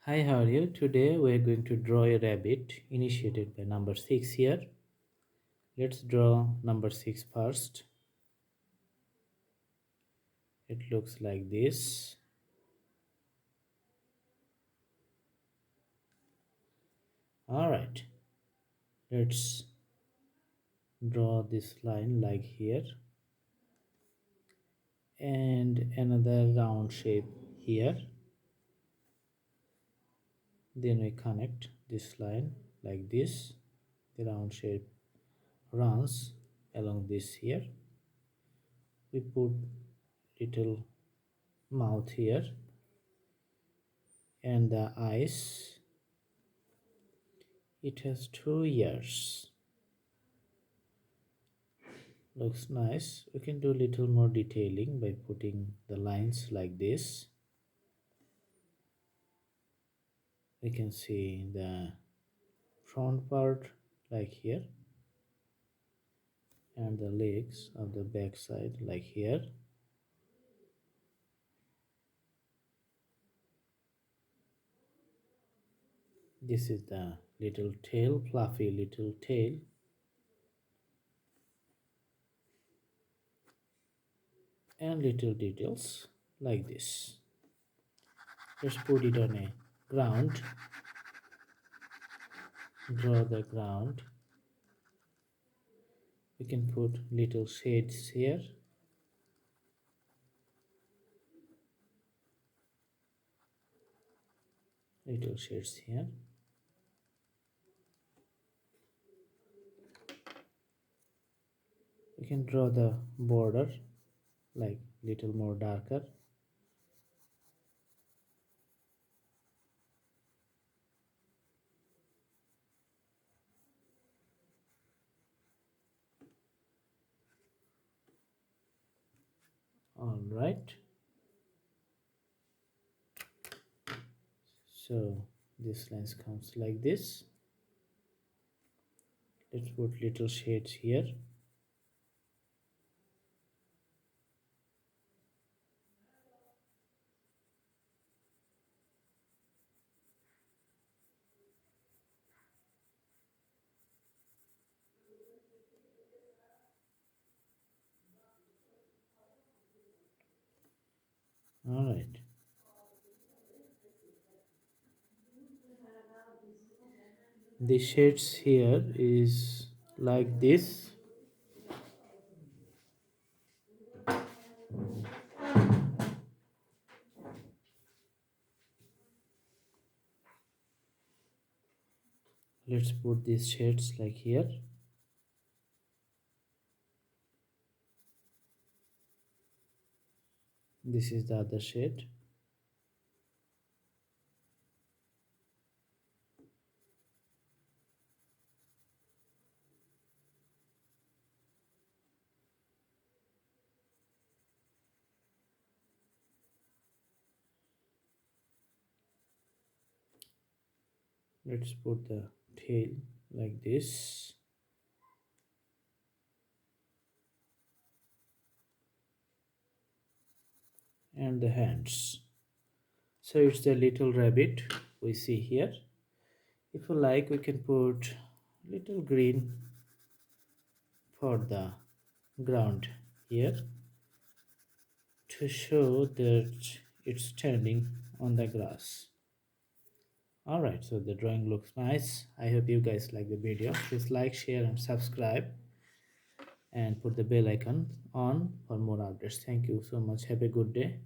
Hi, how are you? Today we are going to draw a rabbit initiated by number 6 here. Let's draw number 6 first. It looks like this. Alright, let's draw this line like here and another round shape here. Then we connect this line like this. The round shape runs along this here. We put little mouth here and the eyes. It has 2 ears. Looks nice. We can do a little more detailing by putting the lines like this. We can see the front part like here and the legs of the back side like here. This is the little tail, fluffy little tail, and little details like this. Let's put it on a ground. Draw the ground. We can put little shades here. Little shades here. We can draw the border like little more darker. All right, so this lines comes like this. Let's put little shades here. All right, the shades here is like this. Let's put these shades like here. This is the other shade. Let's put the tail like this. And the hands. So it's the little rabbit we see here. If you like, we can put little green for the ground here to show that it's standing on the grass. Alright, so the drawing looks nice. I hope you guys like the video. Please like, share and subscribe and put the bell icon on for more updates. Thank you so much. Have a good day.